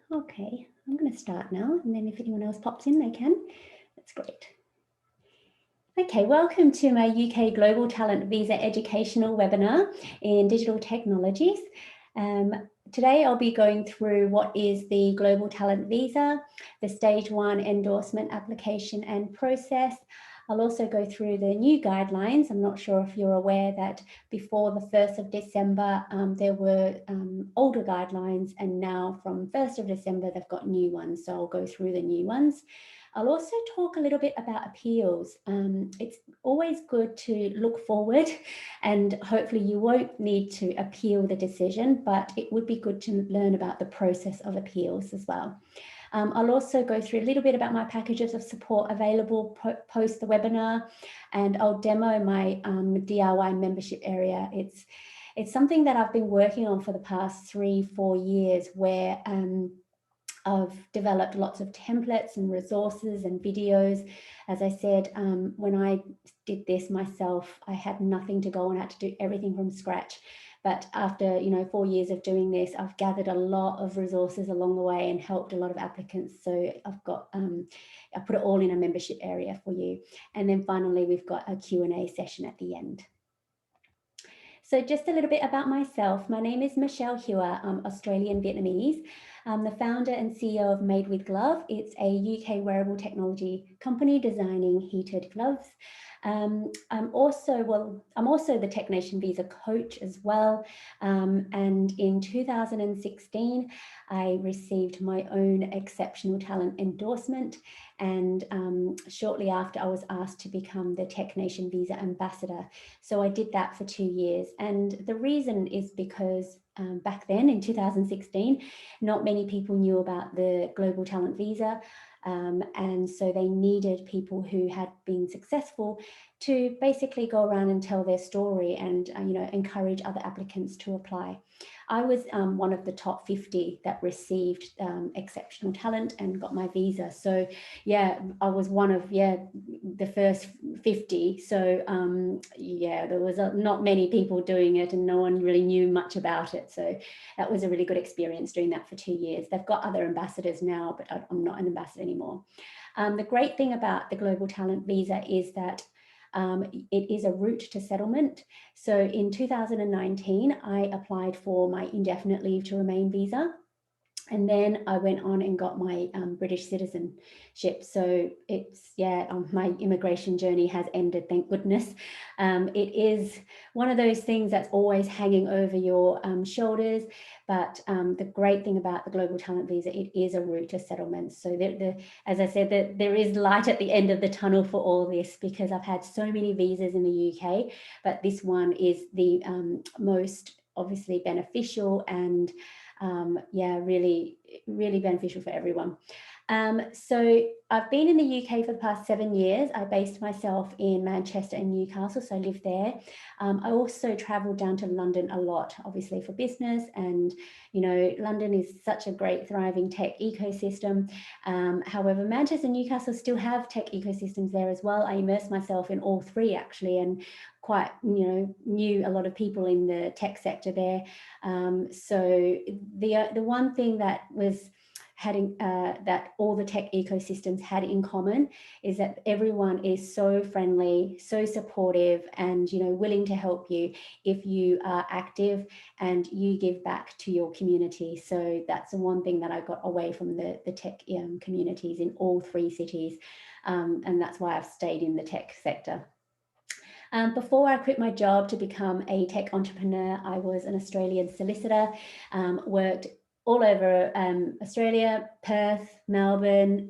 Okay, I'm going to start now, and then if anyone else pops in, they can. That's great. Okay, welcome to my UK Global Talent Visa Educational webinar in digital technologies. Today I'll be going through what is the Global Talent Visa, the Stage 1 endorsement application and process. I'll also go through the new guidelines. I'm not sure if you're aware that before the 1st of December, there were older guidelines, and now from 1st of December, they've got new ones. So I'll go through the new ones. I'll also talk a little bit about appeals. It's always good to look forward, and hopefully you won't need to appeal the decision, but it would be good to learn about the process of appeals as well. I'll also go through a little bit about my packages of support available post the webinar, and I'll demo my DIY membership area. It's something that I've been working on for the past 3-4 years, where I've developed lots of templates and resources and videos. As I said, when I did this myself, I had nothing to go on. I had to do everything from scratch. But after 4 years of doing this, I've gathered a lot of resources along the way and helped a lot of applicants. So I've got, I put it all in a membership area for you. And then finally, we've got a Q&A session at the end. So just a little bit about myself. My name is Michelle Hewer. I'm Australian Vietnamese. I'm the founder and CEO of Made with Glove. It's a UK wearable technology company designing heated gloves. I'm also the Tech Nation Visa coach as well. And in 2016, I received my own exceptional talent endorsement. And shortly after, I was asked to become the Tech Nation Visa ambassador. So I did that for 2 years. And the reason is because back then in 2016, not many people knew about the Global Talent Visa. And so they needed people who had been successful to basically go around and tell their story and encourage other applicants to apply. I was one of the top 50 that received exceptional talent and got my visa. So yeah, I was one of the first 50. So there was not many people doing it, and no one really knew much about it. So that was a really good experience doing that for 2 years. They've got other ambassadors now, but I'm not an ambassador anymore. The great thing about the Global Talent Visa is that it is a route to settlement. So in 2019, I applied for my indefinite leave to remain visa. And then I went on and got my British citizenship. So it's, my immigration journey has ended, thank goodness. It is one of those things that's always hanging over your shoulders. But the great thing about the Global Talent Visa, it is a route to settlement. So as I said, there is light at the end of the tunnel for all this, because I've had so many visas in the UK, but this one is the most obviously beneficial and really, really beneficial for everyone. So I've been in the UK for the past 7 years. I based myself in Manchester and Newcastle, so I live there. I also traveled down to London a lot, obviously for business, and London is such a great thriving tech ecosystem. However, Manchester and Newcastle still have tech ecosystems there as well. I immersed myself in all three actually, and quite knew a lot of people in the tech sector there. So the one thing that was that all the tech ecosystems had in common is that everyone is so friendly, so supportive, and willing to help you if you are active and you give back to your community. So that's the one thing that I got away from the tech communities in all three cities, and that's why I've stayed in the tech sector. Before I quit my job to become a tech entrepreneur, I was an Australian solicitor, worked all over Australia, Perth, Melbourne,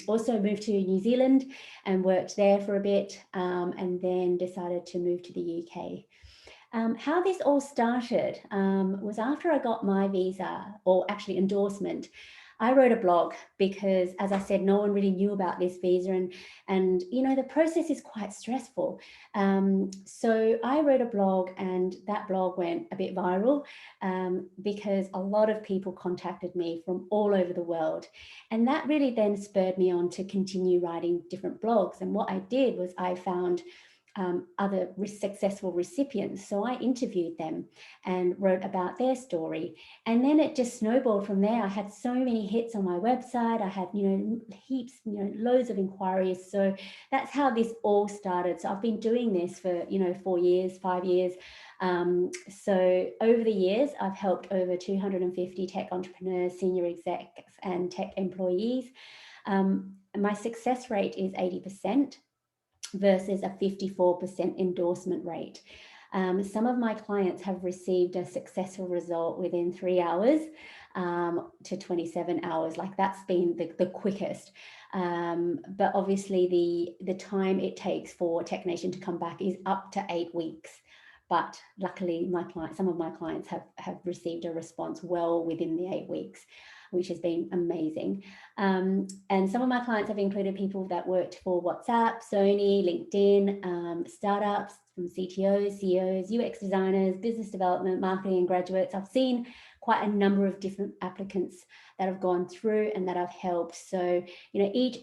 also moved to New Zealand and worked there for a bit, and then decided to move to the UK. How this all started was after I got my visa, or actually endorsement. I wrote a blog because, as I said, no one really knew about this visa, and the process is quite stressful. So I wrote a blog, and that blog went a bit viral because a lot of people contacted me from all over the world. And that really then spurred me on to continue writing different blogs. And what I did was I found other successful recipients. So I interviewed them and wrote about their story. And then it just snowballed from there. I had so many hits on my website. I had, heaps, loads of inquiries. So that's how this all started. So I've been doing this for, 4 years, 5 years. So over the years, I've helped over 250 tech entrepreneurs, senior execs, and tech employees. My success rate is 80%. Versus a 54% endorsement rate. Some of my clients have received a successful result within 3 hours to 27 hours. Like that's been the quickest. But obviously the time it takes for TechNation to come back is up to 8 weeks. But luckily some of my clients have received a response well within the 8 weeks, which has been amazing. And some of my clients have included people that worked for WhatsApp, Sony, LinkedIn, startups, from CTOs, CEOs, UX designers, business development, marketing, and graduates. I've seen quite a number of different applicants that have gone through and that I've helped. So, each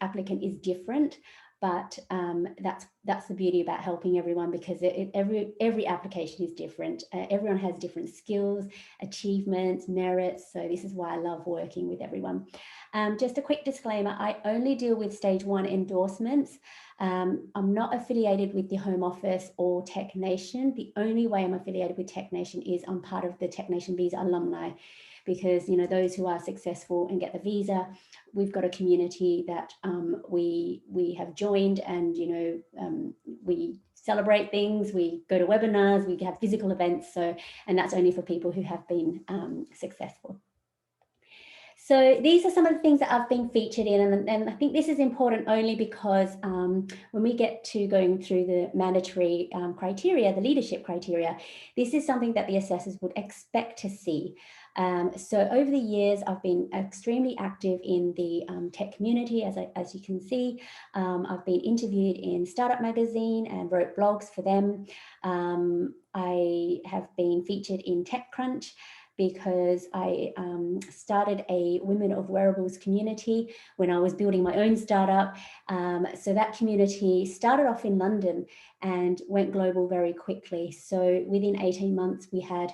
applicant is different. But that's the beauty about helping everyone, because every application is different. Everyone has different skills, achievements, merits. So this is why I love working with everyone. Just a quick disclaimer, I only deal with stage 1 endorsements. I'm not affiliated with the Home Office or TechNation. The only way I'm affiliated with TechNation is I'm part of the TechNation Visa alumni, because those who are successful and get the visa, we've got a community that we have joined, and we celebrate things, we go to webinars, we have physical events. So, and that's only for people who have been successful. So these are some of the things that I've been featured in, and I think this is important only because when we get to going through the mandatory criteria, the leadership criteria, this is something that the assessors would expect to see. So over the years, I've been extremely active in the tech community, as you can see. I've been interviewed in Startup Magazine and wrote blogs for them. I have been featured in TechCrunch, because I started a Women of Wearables community when I was building my own startup. So that community started off in London and went global very quickly. So within 18 months, we had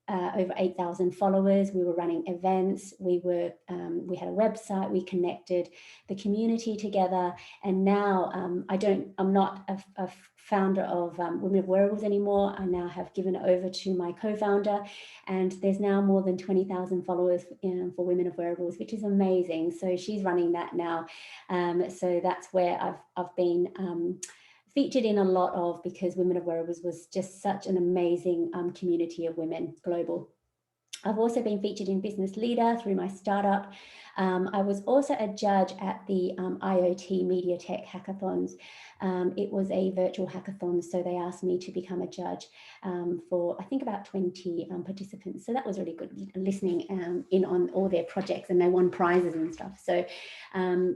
over 8,000 followers. We were running events. We had a website. We connected the community together. And now I'm not a founder of Women of Wearables anymore. I now have given it over to my co-founder, and there's now more than 20,000 followers for Women of Wearables, which is amazing. So she's running that now. So that's where I've been featured in a lot of, because Women of Wearables was just such an amazing community of women global. I've also been featured in Business Leader through my startup. I was also a judge at the IoT Media Tech Hackathons. It was a virtual hackathon, so they asked me to become a judge for, I think, about 20 participants. So that was really good, listening in on all their projects, and they won prizes and stuff. So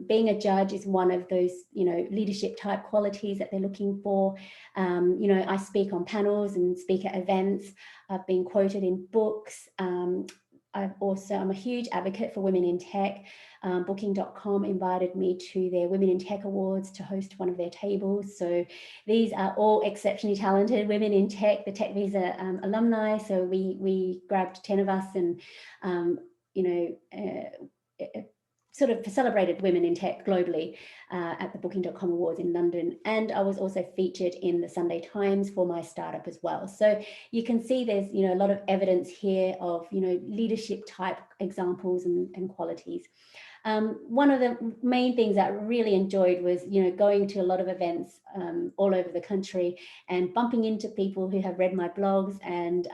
being a judge is one of those, leadership type qualities that they're looking for. I speak on panels and speak at events. I've been quoted in books. I'm a huge advocate for women in tech. Booking.com invited me to their Women in Tech Awards to host one of their tables. So these are all exceptionally talented women in tech, the techvisa alumni. So we grabbed 10 of us and, sort of celebrated women in tech globally at the Booking.com Awards in London. And I was also featured in the Sunday Times for my startup as well. So you can see there's, a lot of evidence here of, leadership type examples and qualities. One of the main things that I really enjoyed was, going to a lot of events all over the country and bumping into people who have read my blogs, and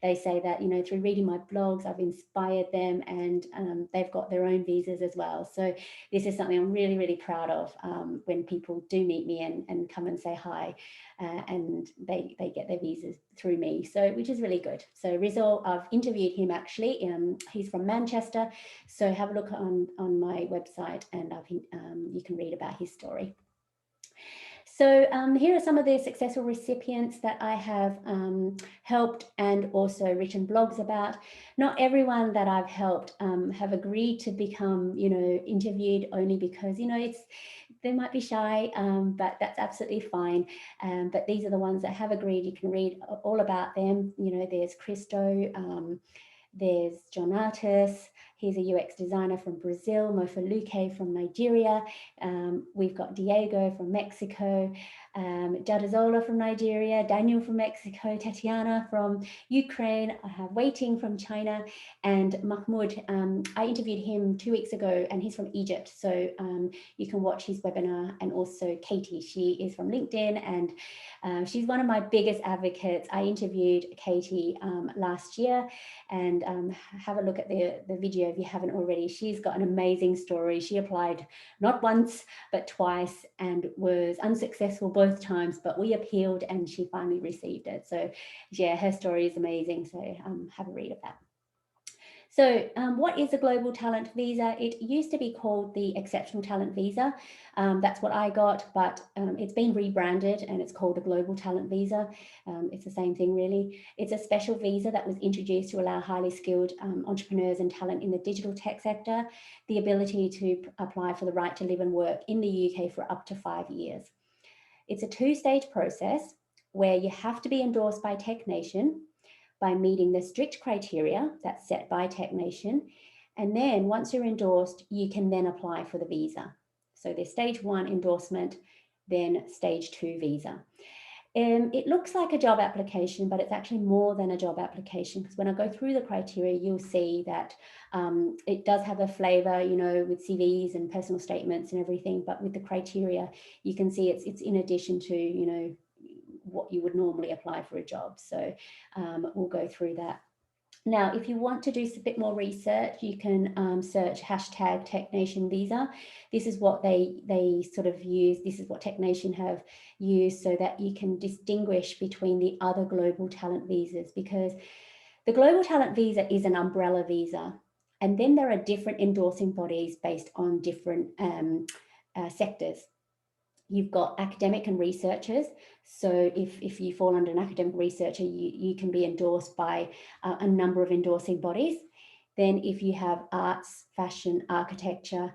they say that, through reading my blogs, I've inspired them, and they've got their own visas as well. So this is something I'm really, really proud of when people do meet me and come and say hi, and they get their visas through me, so which is really good. So Rizal, I've interviewed him actually. He's from Manchester, so have a look on my website, and you can read about his story. So here are some of the successful recipients that I have helped and also written blogs about. Not everyone that I've helped have agreed to become, interviewed, only because, they might be shy, but that's absolutely fine. But these are the ones that have agreed. You can read all about them. You know, there's Christo, there's John Artis, he's a UX designer from Brazil, Mofaluke from Nigeria, we've got Diego from Mexico, Jadazola from Nigeria, Daniel from Mexico, Tatiana from Ukraine, I have Waiting from China, and Mahmoud, I interviewed him 2 weeks ago and he's from Egypt, so you can watch his webinar. And also Katie, she is from LinkedIn, and she's one of my biggest advocates. I interviewed Katie last year, and have a look at the video if you haven't already. She's got an amazing story. She applied not once, but twice and was unsuccessful both times, but we appealed and she finally received it. So yeah, her story is amazing. So have a read of that. So what is a global talent visa? It used to be called the exceptional talent visa. That's what I got, but it's been rebranded and it's called a global talent visa. It's the same thing really. It's a special visa that was introduced to allow highly skilled entrepreneurs and talent in the digital tech sector the ability to apply for the right to live and work in the UK for up to 5 years. It's a two-stage process where you have to be endorsed by Tech Nation by meeting the strict criteria that's set by Tech Nation. And then once you're endorsed, you can then apply for the visa. So there's stage 1 endorsement, then stage 2 visa. It looks like a job application, but it's actually more than a job application, because when I go through the criteria, you'll see that it does have a flavor, you know, with CVs and personal statements and everything, but with the criteria, you can see it's in addition to, you know, what you would normally apply for a job. So we'll go through that. Now, if you want to do a bit more research, you can search hashtag TechNation Visa. This is what they sort of use. This is what TechNation have used so that you can distinguish between the other global talent visas, because the global talent visa is an umbrella visa. And then there are different endorsing bodies based on different sectors. You've got academic and researchers. So if you fall under an academic researcher, you can be endorsed by a number of endorsing bodies. Then if you have arts, fashion, architecture,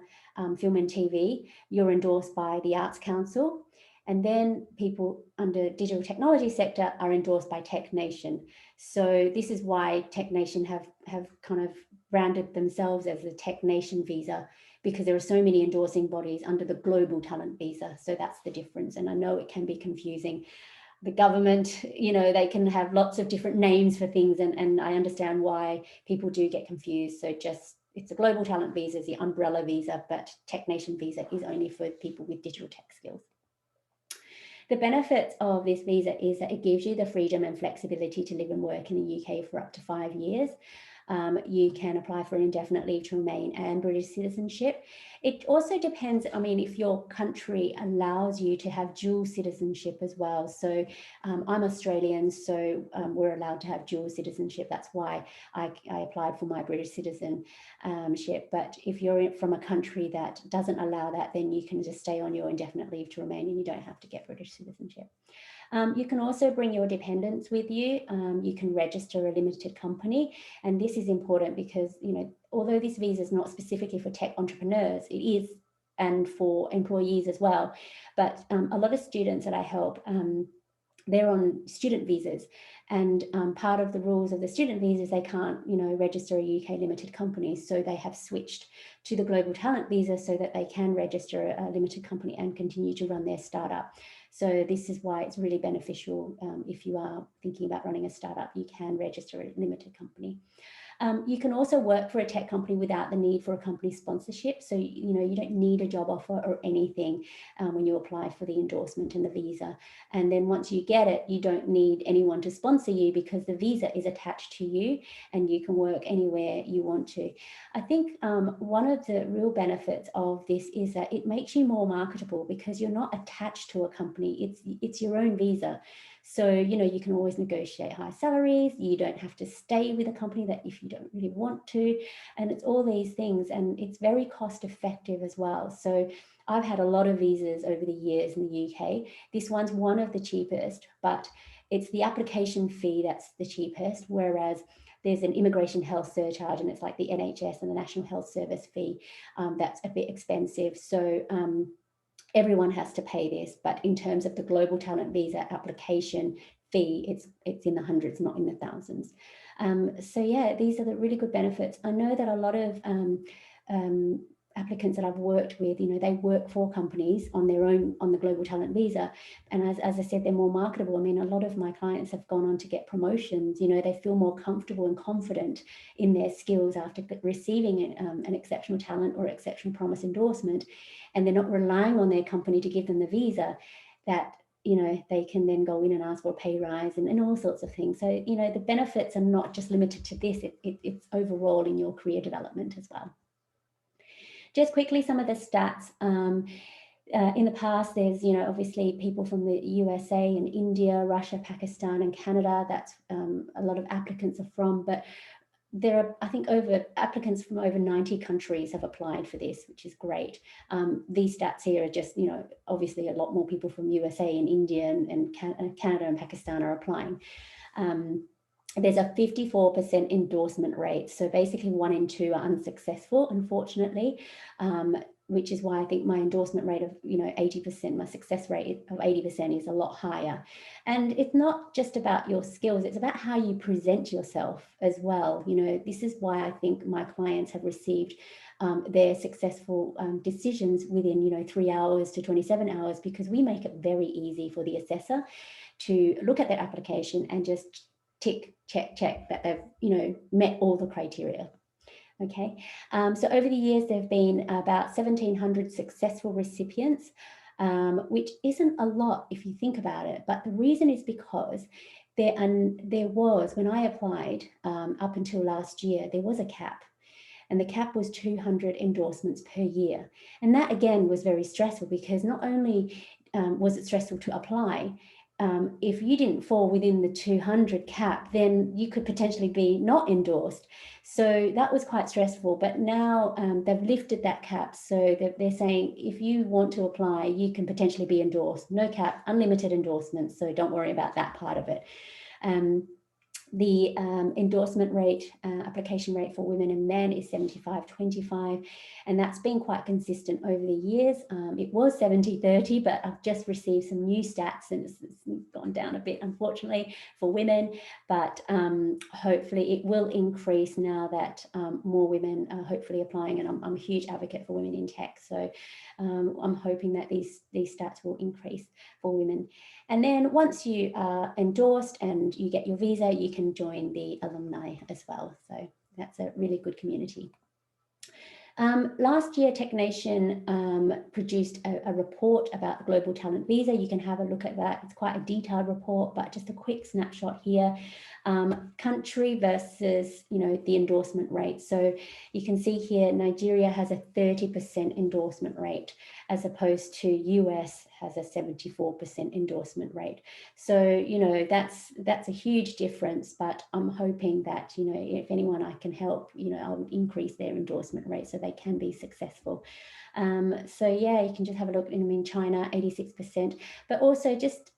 film and TV, you're endorsed by the Arts Council. And then people under digital technology sector are endorsed by Tech Nation. So this is why Tech Nation have kind of branded themselves as the Tech Nation visa, because there are so many endorsing bodies under the global talent visa. So that's the difference. And I know it can be confusing. The government, you know, they can have lots of different names for things, and I understand why people do get confused. So just, it's a global talent visa, it's the umbrella visa, but Tech Nation visa is only for people with digital tech skills. The benefits of this visa is that it gives you the freedom and flexibility to live and work in the UK for up to 5 years. You can apply for an indefinite leave to remain and British citizenship. It also depends, I mean, if your country allows you to have dual citizenship as well. So I'm Australian, so we're allowed to have dual citizenship. That's why I applied for my British citizenship. But if you're from a country that doesn't allow that, then you can just stay on your indefinite leave to remain and you don't have to get British citizenship. You can also bring your dependents with you. You can register a limited company. And this is important because, you know, although this visa is not specifically for tech entrepreneurs, it is, and for employees as well. But a lot of students that I help, they're on student visas, and part of the rules of the student visas, they can't, you know, register a UK limited company. So they have switched to the global talent visa so that they can register a limited company and continue to run their startup. So this is why it's really beneficial. If you are thinking about running a startup, you can register a limited company. You can also work for a tech company without the need for a company sponsorship. So, you know, you don't need a job offer or anything when you apply for the endorsement and the visa. And then once you get it, you don't need anyone to sponsor you because the visa is attached to you and you can work anywhere you want to. I think one of the real benefits of this is that it makes you more marketable because you're not attached to a company. It's your own visa. So, you know, you can always negotiate high salaries. You don't have to stay with a company that if you don't really want to. And it's all these things. And it's very cost effective as well. So I've had a lot of visas over the years in the UK. This one's one of the cheapest, but it's the application fee that's the cheapest. Whereas there's an immigration health surcharge, and it's like the NHS and the National Health Service fee that's a bit expensive. So everyone has to pay this, but in terms of the global talent visa application fee, it's in the hundreds, not in the thousands. So yeah, these are the really good benefits. I know that a lot of applicants that I've worked with, they work for companies on their own on the global talent visa, and as I said, they're more marketable. I mean, a lot of my clients have gone on to get promotions. They feel more comfortable and confident in their skills after receiving an exceptional talent or exceptional promise endorsement, and they're not relying on their company to give them the visa, that they can then go in and ask for a pay rise and all sorts of things. So the benefits are not just limited to this, it's overall in your career development as well. Just quickly, some of the stats. In the past, there's, obviously people from the USA and India, Russia, Pakistan, and Canada. That's a lot of applicants are from, but there are, I think, applicants from over 90 countries have applied for this, which is great. These stats here are just, obviously a lot more people from USA and India and Canada and Pakistan are applying. There's a 54% endorsement rate. So basically 1 in 2 are unsuccessful, unfortunately, which is why I think my endorsement rate of 80%, my success rate of 80% is a lot higher. And it's not just about your skills, it's about how you present yourself as well. This is why I think my clients have received their successful decisions within 3 hours to 27 hours, because we make it very easy for the assessor to look at their application and just tick, check that they've met all the criteria. Okay, so over the years, there have been about 1,700 successful recipients, which isn't a lot if you think about it. But the reason is because there was, when I applied up until last year, there was a cap. And the cap was 200 endorsements per year. And that, again, was very stressful, because not only was it stressful to apply, if you didn't fall within the 200 cap, then you could potentially be not endorsed. So that was quite stressful, but now they've lifted that cap. So they're saying, if you want to apply, you can potentially be endorsed. No cap, unlimited endorsements. So don't worry about that part of it. The endorsement rate, application rate for women and men is 75-25, and that's been quite consistent over the years. It was 70-30, but I've just received some new stats and it's gone down a bit, unfortunately, for women, but hopefully it will increase now that more women are hopefully applying, and I'm a huge advocate for women in tech, so I'm hoping that these stats will increase for women. And then once you are endorsed and you get your visa, you can join the alumni as well. So that's a really good community. Last year, TechNation produced a report about the Global Talent Visa. You can have a look at that. It's quite a detailed report, but just a quick snapshot here. Country versus, the endorsement rate. So you can see here, Nigeria has a 30% endorsement rate, as opposed to US has a 74% endorsement rate. So, that's a huge difference, but I'm hoping that, if anyone I can help, I'll increase their endorsement rate so they can be successful. So yeah, you can just have a look. In China, 86%, but also just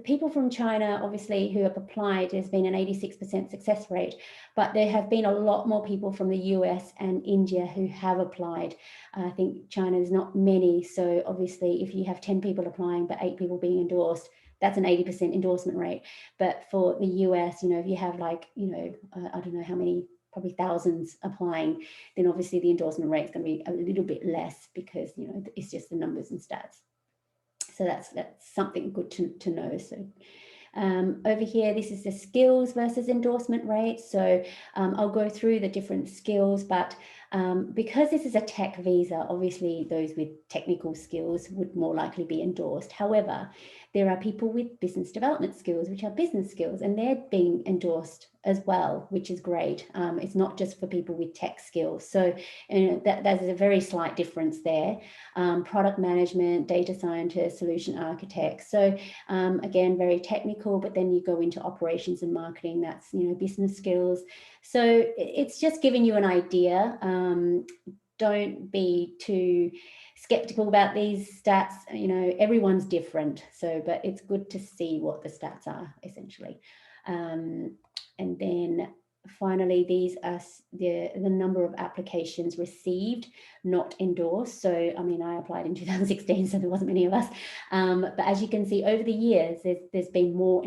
people from China, obviously, who have applied, there's been an 86% success rate, but there have been a lot more people from the US and India who have applied. I think China's not many. So obviously, if you have 10 people applying, but 8 people being endorsed, that's an 80% endorsement rate. But for the US, if you have I don't know how many, probably thousands applying, then obviously the endorsement rate is going to be a little bit less, because, it's just the numbers and stats. So that's something good to know. So over here, this is the skills versus endorsement rate. So I'll go through the different skills, but because this is a tech visa, obviously those with technical skills would more likely be endorsed. However, there are people with business development skills, which are business skills, and they're being endorsed as well, which is great. It's not just for people with tech skills. So there's a very slight difference there. Product management, data scientists, solution architects. So again, very technical, but then you go into operations and marketing, that's, business skills. So it's just giving you an idea. Don't be too skeptical about these stats. Everyone's different. So, but it's good to see what the stats are, essentially. And then finally, these are the number of applications received, not endorsed. So, I mean, I applied in 2016, so there wasn't many of us. But as you can see, over the years, there's been more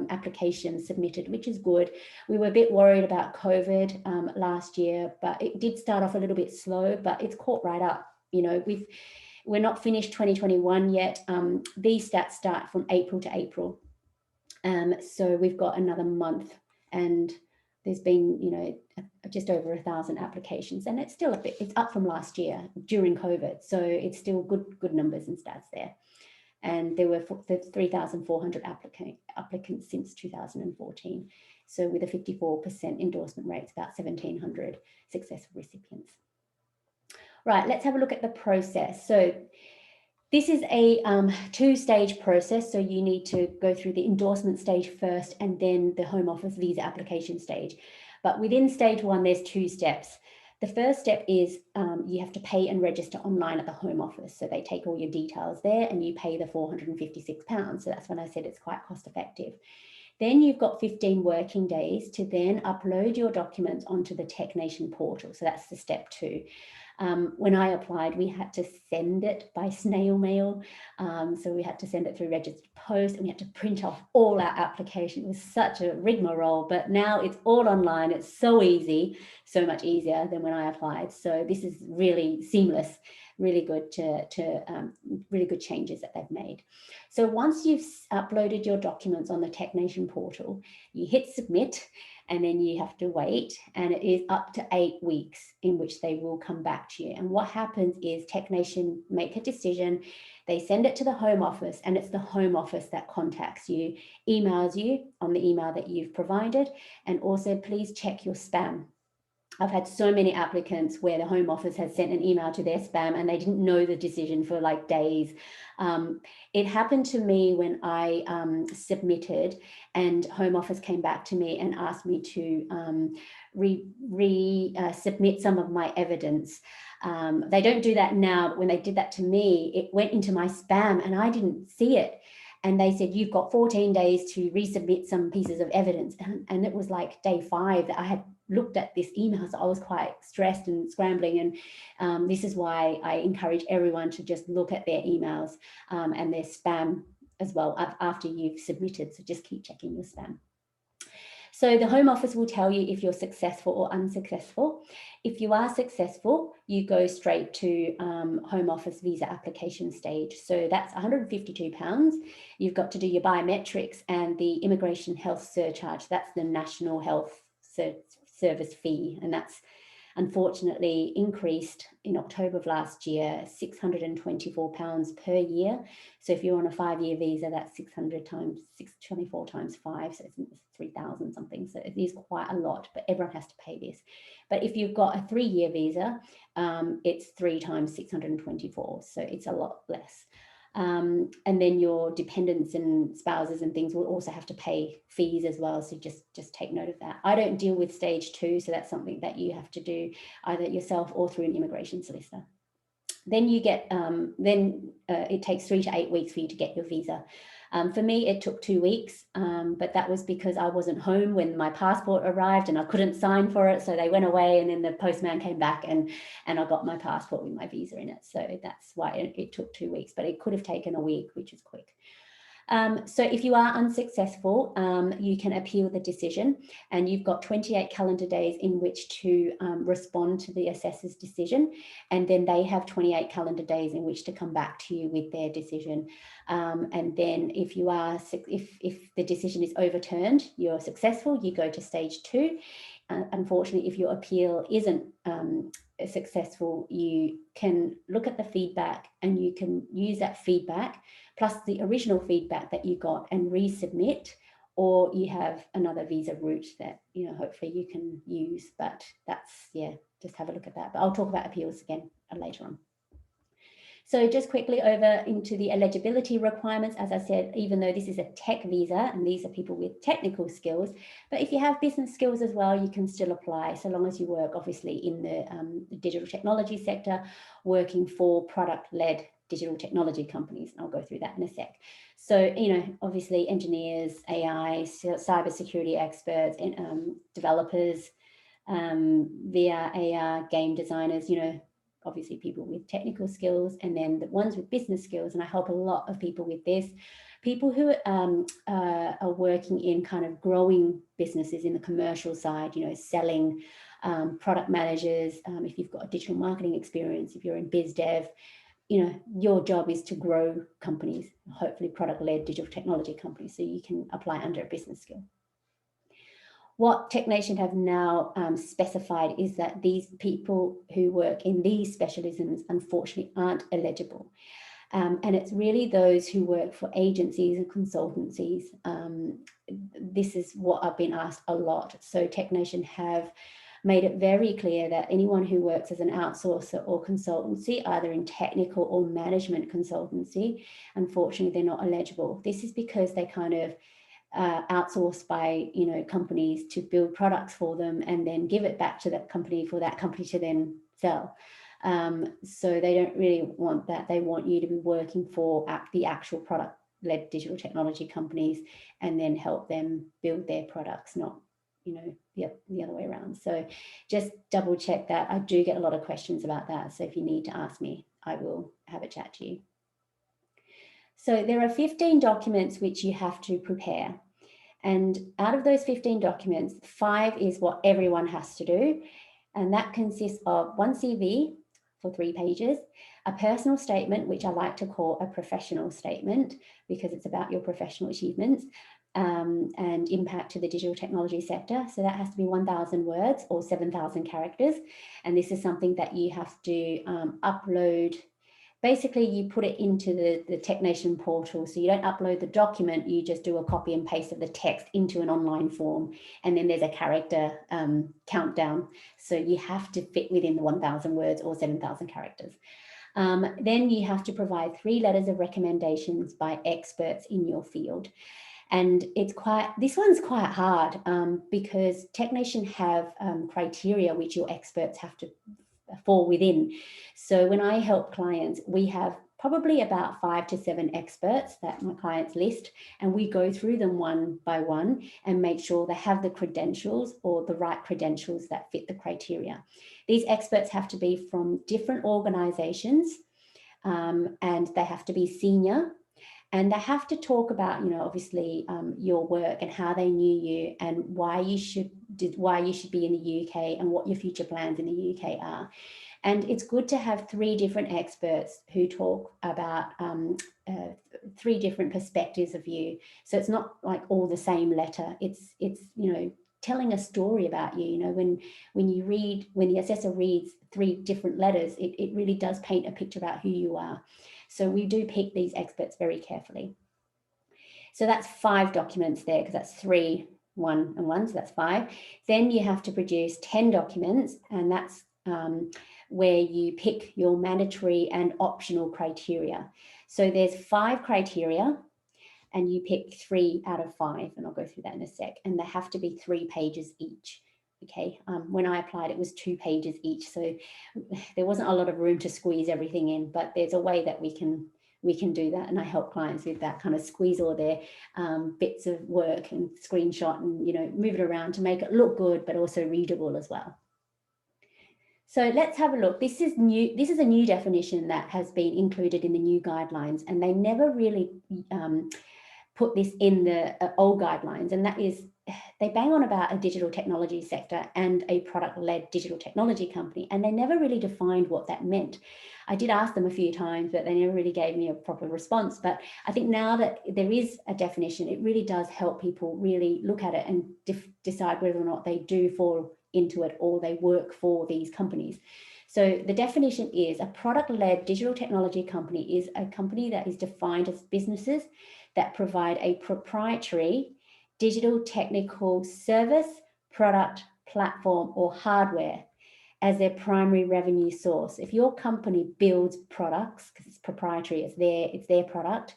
applications submitted, which is good. We were a bit worried about COVID last year, but it did start off a little bit slow, but it's caught right up. You know, we're not finished 2021 yet. These stats start from April to April. So we've got another month, and there's been, you know, just over 1,000 applications, and it's still it's up from last year during COVID. So it's still good numbers and stats there. And there were 3,400 applicants since 2014. So with a 54% endorsement rate, it's about 1,700 successful recipients. Right, let's have a look at the process. So this is a two-stage process. So you need to go through the endorsement stage first and then the Home Office visa application stage. But within stage one, there's 2 steps. The first step is you have to pay and register online at the Home Office. So they take all your details there and you pay the £456. So that's when I said it's quite cost effective. Then you've got 15 working days to then upload your documents onto the TechNation portal. So that's the step 2. When I applied, we had to send it by snail mail. So we had to send it through registered post, and we had to print off all our application. It was such a rigmarole, but now it's all online. It's so easy, so much easier than when I applied. So this is really seamless, really good really good changes that they've made. So once you've uploaded your documents on the TechNation portal, you hit submit, and then you have to wait, and it is up to 8 weeks in which they will come back to you. And what happens is TechNation make a decision, they send it to the Home Office, and it's the Home Office that contacts you, emails you on the email that you've provided, and also please check your spam. I've had so many applicants where the Home Office has sent an email to their spam and they didn't know the decision for like days. It happened to me when I submitted, and Home Office came back to me and asked me to submit some of my evidence. They don't do that now, but when they did that to me, it went into my spam and I didn't see it. And they said, you've got 14 days to resubmit some pieces of evidence. And it was like day 5 that I had looked at this email. So I was quite stressed and scrambling. And this is why I encourage everyone to just look at their emails and their spam as well after you've submitted. So just keep checking your spam. So the Home Office will tell you if you're successful or unsuccessful. If you are successful, you go straight to Home Office visa application stage. So that's £152. You've got to do your biometrics and the immigration health surcharge. That's the National Health Service fee. And that's unfortunately increased in October of last year, £624 per year. So if you're on a 5-year visa, that's 624 times 5, so it's 3,000 something. So it is quite a lot, but everyone has to pay this. But if you've got a 3-year visa, it's 3 times 624, so it's a lot less. And then your dependents and spouses and things will also have to pay fees as well. So just take note of that. I don't deal with stage 2, so that's something that you have to do either yourself or through an immigration solicitor. Then you get, it takes 3 to 8 weeks for you to get your visa. For me, it took 2 weeks, but that was because I wasn't home when my passport arrived and I couldn't sign for it. So they went away, and then the postman came back and I got my passport with my visa in it. So that's why it took 2 weeks, but it could have taken a week, which is quick. So if you are unsuccessful, you can appeal the decision, and you've got 28 calendar days in which to respond to the assessor's decision, and then they have 28 calendar days in which to come back to you with their decision. And then if you are, if the decision is overturned, you're successful, you go to stage 2. Unfortunately, if your appeal isn't successful, you can look at the feedback and you can use that feedback plus the original feedback that you got and resubmit, or you have another visa route that, you know, hopefully you can use. But that's, yeah, just have a look at that. But I'll talk about appeals again later on. So just quickly over into the eligibility requirements. As I said, even though this is a tech visa and these are people with technical skills, but if you have business skills as well, you can still apply, so long as you work obviously in the digital technology sector, working for product-led digital technology companies. And I'll go through that in a sec. So, you know, obviously engineers, AI, cybersecurity experts, developers, VR, AR, game designers, you know, obviously people with technical skills, and then the ones with business skills. And I help a lot of people with this. People who are working in kind of growing businesses in the commercial side, you know, selling, product managers, if you've got a digital marketing experience, if you're in biz dev, you know, your job is to grow companies, hopefully product-led digital technology companies, so you can apply under a business skill. What TechNation have now specified is that these people who work in these specialisms unfortunately aren't eligible. And it's really those who work for agencies and consultancies. This is what I've been asked a lot. So TechNation have made it very clear that anyone who works as an outsourcer or consultancy, either in technical or management consultancy, unfortunately, they're not eligible. This is because they kind of outsourced by, you know, companies to build products for them and then give it back to that company for that company to then sell. So they don't really want that. They want you to be working for the actual product-led digital technology companies and then help them build their products, not, you know, the other way around. So just double check that. I do get a lot of questions about that. So if you need to ask me, I will have a chat to you. So there are 15 documents which you have to prepare. And out of those 15 documents, 5 is what everyone has to do. And that consists of one CV for 3 pages, a personal statement, which I like to call a professional statement because it's about your professional achievements and impact to the digital technology sector. So that has to be 1,000 words or 7,000 characters. And this is something that you have to upload. Basically, you put it into the TechNation portal. So you don't upload the document, you just do a copy and paste of the text into an online form. And then there's a character countdown. So you have to fit within the 1,000 words or 7,000 characters. Then you have to provide 3 letters of recommendations by experts in your field. And this one's quite hard because TechNation have criteria which your experts have to fall within. So when I help clients, we have probably about 5 to 7 experts that my clients list, and we go through them one by one and make sure they have the credentials or the right credentials that fit the criteria. These experts have to be from different organizations and they have to be senior. And they have to talk about, you know, obviously your work and how they knew you and why you should be in the UK and what your future plans in the UK are. And it's good to have 3 different experts who talk about 3 different perspectives of you. So it's not like all the same letter. It's you know, telling a story about you. You know, when the assessor reads 3 different letters, it really does paint a picture about who you are. So we do pick these experts very carefully. So that's 5 documents there because that's 3, 1 and 1, so that's 5. Then you have to produce 10 documents, and that's where you pick your mandatory and optional criteria. So there's 5 criteria and you pick 3 out of 5, and I'll go through that in a sec, and they have to be 3 pages each. Okay, when I applied, it was 2 pages each, so there wasn't a lot of room to squeeze everything in, but there's a way that we can do that, and I help clients with that, kind of squeeze all their bits of work and screenshot and, you know, move it around to make it look good, but also readable as well. So let's have a look. This is new. This is a new definition that has been included in the new guidelines, and they never really put this in the old guidelines, and that is, they bang on about a digital technology sector and a product-led digital technology company, and they never really defined what that meant. I did ask them a few times, but they never really gave me a proper response. But I think now that there is a definition, it really does help people really look at it and decide whether or not they do fall into it or they work for these companies. So the definition is a product-led digital technology company is a company that is defined as businesses that provide a proprietary digital technical service, product, platform, or hardware as their primary revenue source. If your company builds products, because it's proprietary, it's their product,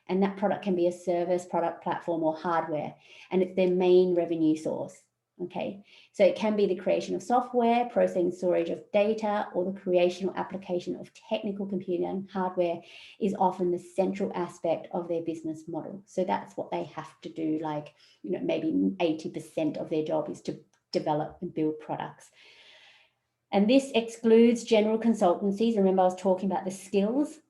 and that product can be a service, product, platform, or hardware, and it's their main revenue source. Okay, so it can be the creation of software, processing storage of data, or the creation or application of technical computing hardware is often the central aspect of their business model. So that's what they have to do, like, you know, maybe 80% of their job is to develop and build products. And this excludes general consultancies. Remember, I was talking about the skills.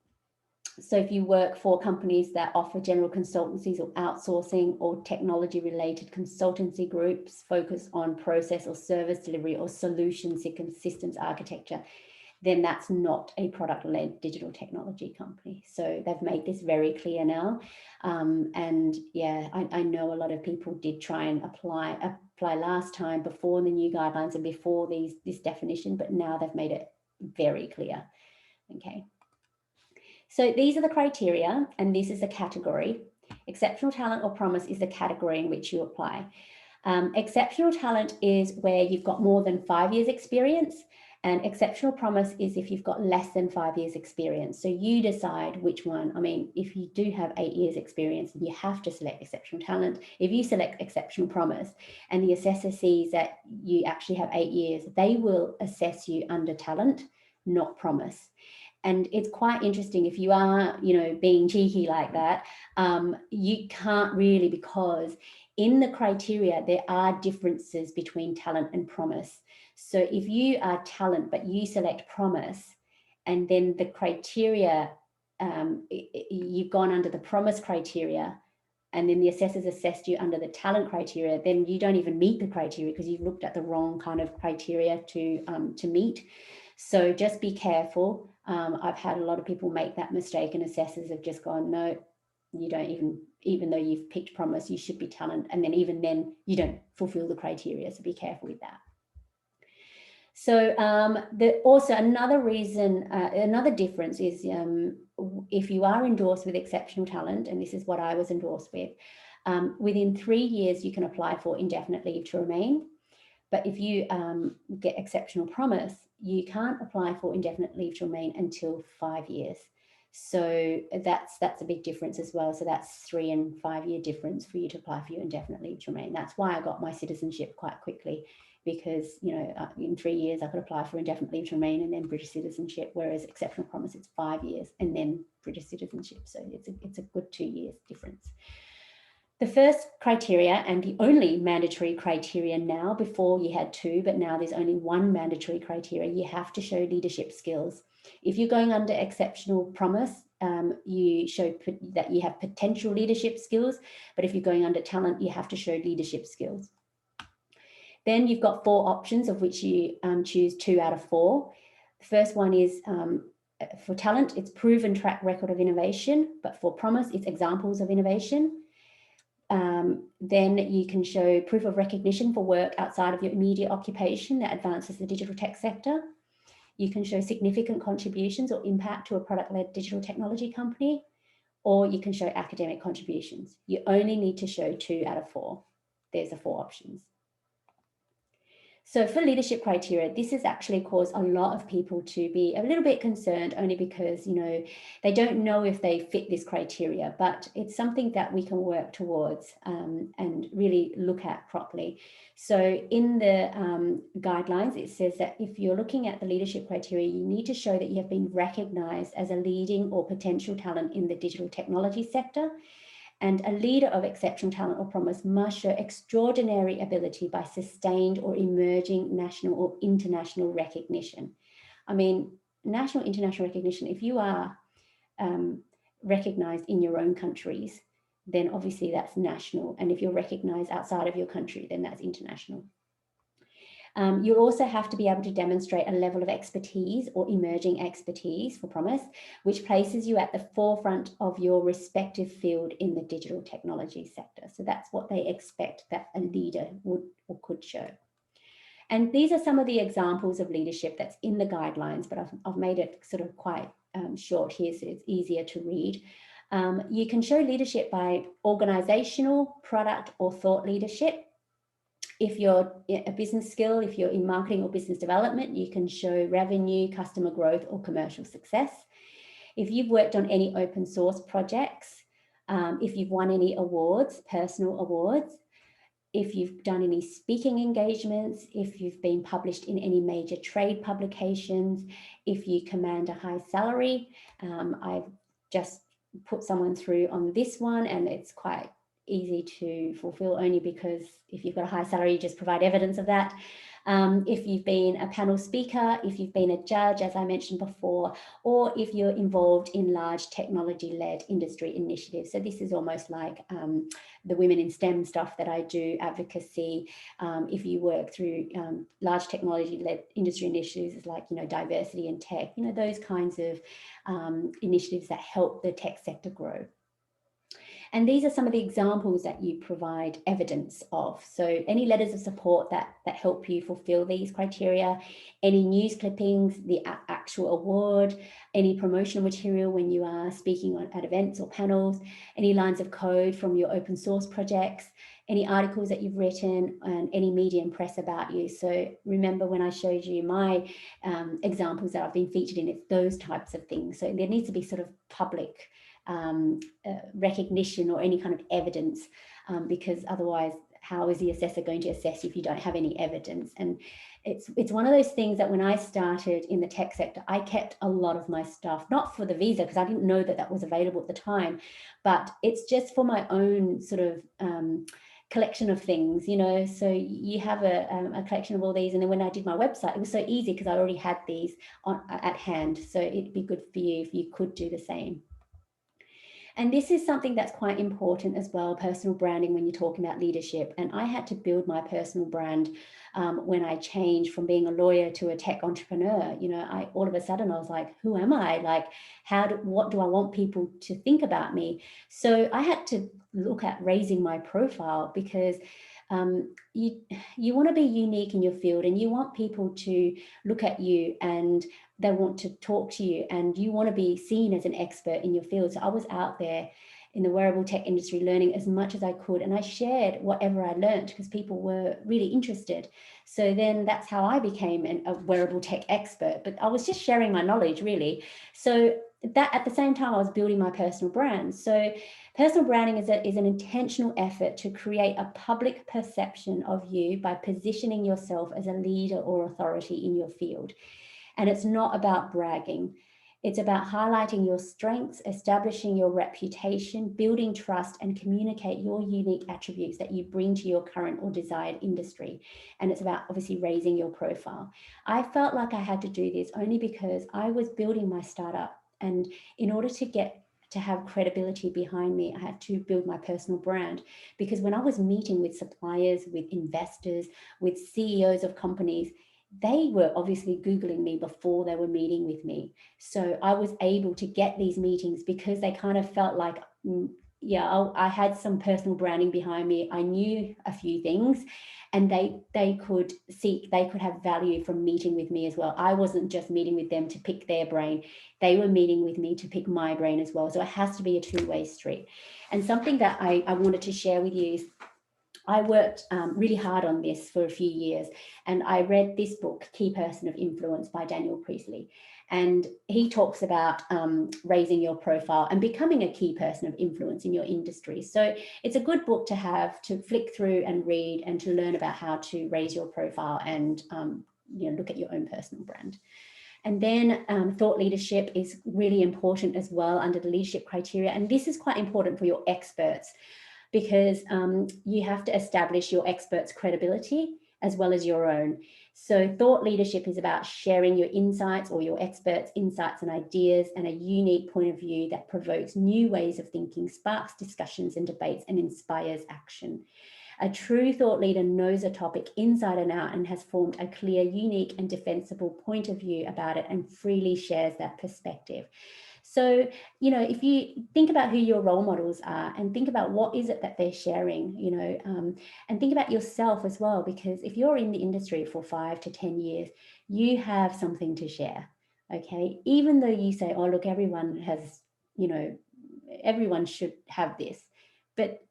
So if you work for companies that offer general consultancies or outsourcing or technology related consultancy groups focus on process or service delivery or solution systems architecture, then that's not a product-led digital technology company. So they've made this very clear now. And yeah, I know a lot of people did try and apply last time before the new guidelines and before this definition, but now they've made it very clear. Okay. So these are the criteria, and this is a category. Exceptional talent or promise is the category in which you apply. Exceptional talent is where you've got more than 5 years experience, and exceptional promise is if you've got less than 5 years experience. So you decide which one. I mean, if you do have 8 years experience, you have to select exceptional talent. If you select exceptional promise and the assessor sees that you actually have 8 years, they will assess you under talent, not promise. And it's quite interesting if you are, you know, being cheeky like that, you can't really, because in the criteria, there are differences between talent and promise. So if you are talent, but you select promise, and then the criteria, you've gone under the promise criteria, and then the assessors assessed you under the talent criteria, then you don't even meet the criteria because you've looked at the wrong kind of criteria to meet. So just be careful. I've had a lot of people make that mistake, and assessors have just gone, no, you don't even though you've picked promise, you should be talent. And then even then you don't fulfill the criteria. So be careful with that. So also another reason, another difference is if you are endorsed with exceptional talent, and this is what I was endorsed with, within 3 years, you can apply for indefinite leave to remain. But if you get exceptional promise, you can't apply for indefinite leave to remain until 5 years. So that's a big difference as well. So that's 3 and 5 year difference for you to apply for your indefinite leave to remain. That's why I got my citizenship quite quickly, because, you know, in 3 years I could apply for indefinite leave to remain and then British citizenship, whereas exceptional promise, it's 5 years and then British citizenship. So it's a good 2 years difference. The first criteria, and the only mandatory criteria now, before you had 2, but now there's only 1 mandatory criteria, you have to show leadership skills. If you're going under exceptional promise, you show that you have potential leadership skills, but if you're going under talent, you have to show leadership skills. Then you've got 4 options, of which you choose 2 out of 4. The first one is for talent, it's proven track record of innovation, but for promise, it's examples of innovation. Then you can show proof of recognition for work outside of your immediate occupation that advances the digital tech sector. You can show significant contributions or impact to a product-led digital technology company, or you can show academic contributions. You only need to show 2 out of 4. There's the 4 options. So for leadership criteria, this has actually caused a lot of people to be a little bit concerned, only because, you know, they don't know if they fit this criteria, but it's something that we can work towards and really look at properly. So in the guidelines, it says that if you're looking at the leadership criteria, you need to show that you have been recognized as a leading or potential talent in the digital technology sector. And a leader of exceptional talent or promise must show extraordinary ability by sustained or emerging national or international recognition. I mean, national, international recognition, if you are recognized in your own countries, then obviously that's national. And if you're recognized outside of your country, then that's international. You'll also have to be able to demonstrate a level of expertise or emerging expertise for promise, which places you at the forefront of your respective field in the digital technology sector. So that's what they expect that a leader would or could show. And these are some of the examples of leadership that's in the guidelines, but I've made it sort of quite short here, so it's easier to read. You can show leadership by organizational, product, or thought leadership. If you're a business skill, if you're in marketing or business development, you can show revenue, customer growth, or commercial success. If you've worked on any open source projects, if you've won any awards, personal awards, if you've done any speaking engagements, if you've been published in any major trade publications, if you command a high salary. I've just put someone through on this one, and it's quite easy to fulfill only because if you've got a high salary, you just provide evidence of that. If you've been a panel speaker, if you've been a judge, as I mentioned before, or if you're involved in large technology-led industry initiatives. So this is almost like the Women in STEM stuff that I do, advocacy. If you work through large technology-led industry initiatives like, diversity in tech, those kinds of initiatives that help the tech sector grow. And these are some of the examples that you provide evidence of. So any letters of support that help you fulfill these criteria, any news clippings, the actual award, any promotional material when you are speaking at events or panels, any lines of code from your open source projects, any articles that you've written, and any media and press about you. So remember when I showed you my examples that I've been featured in, it's those types of things. So there needs to be sort of public recognition or any kind of evidence, because otherwise how is the assessor going to assess if you don't have any evidence? And it's one of those things that when I started in the tech sector, I kept a lot of my stuff, not for the visa because I didn't know that that was available at the time, but it's just for my own sort of collection of things, so you have a collection of all these. And then when I did my website, it was so easy because I already had these at hand. So it'd be good for you if you could do the same. And this is something that's quite important as well, personal branding, when you're talking about leadership. And I had to build my personal brand when I changed from being a lawyer to a tech entrepreneur. All of a sudden I was like, who am I? Like, what do I want people to think about me? So I had to look at raising my profile, because you want to be unique in your field, and you want people to look at you and they want to talk to you, and you want to be seen as an expert in your field. So I was out there in the wearable tech industry learning as much as I could, and I shared whatever I learned because people were really interested. So then that's how I became a wearable tech expert, but I was just sharing my knowledge really. So that at the same time I was building my personal brand. So personal branding is an intentional effort to create a public perception of you by positioning yourself as a leader or authority in your field. And it's not about bragging. It's about highlighting your strengths, establishing your reputation, building trust, and communicate your unique attributes that you bring to your current or desired industry. And it's about obviously raising your profile. I felt like I had to do this only because I was building my startup. And in order to have credibility behind me, I had to build my personal brand, because when I was meeting with suppliers, with investors, with CEOs of companies, they were obviously Googling me before they were meeting with me. So I was able to get these meetings because they kind of felt like, I had some personal branding behind me. I knew a few things, and they could have value from meeting with me as well. I wasn't just meeting with them to pick their brain. They were meeting with me to pick my brain as well. So it has to be a two-way street. And something that I wanted to share with you is I worked really hard on this for a few years, and I read this book, Key Person of Influence by Daniel Priestley. And he talks about raising your profile and becoming a key person of influence in your industry. So it's a good book to have, to flick through and read, and to learn about how to raise your profile and look at your own personal brand. And then thought leadership is really important as well under the leadership criteria. And this is quite important for your experts, because you have to establish your expert's credibility as well as your own. So thought leadership is about sharing your insights, or your experts' insights and ideas, and a unique point of view that provokes new ways of thinking, sparks discussions and debates, and inspires action. A true thought leader knows a topic inside and out and has formed a clear, unique and defensible point of view about it, and freely shares that perspective. So, if you think about who your role models are, and think about what is it that they're sharing, and think about yourself as well, because if you're in the industry for 5 to 10 years, you have something to share, okay? Even though you say, oh, look, everyone has, everyone should have this. But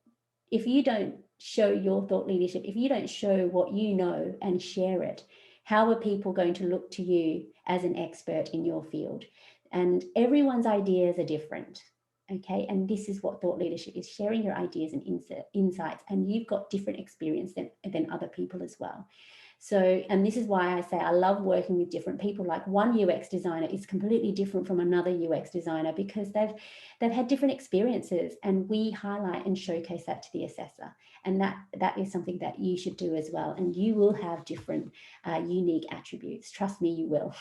if you don't show your thought leadership, if you don't show what you know and share it, how are people going to look to you as an expert in your field? And everyone's ideas are different. Okay, and this is what thought leadership is, sharing your ideas and insights, and you've got different experience than other people as well. So, and this is why I say I love working with different people. Like one UX designer is completely different from another UX designer because they've had different experiences, and we highlight and showcase that to the assessor. And that is something that you should do as well. And you will have different unique attributes. Trust me, you will.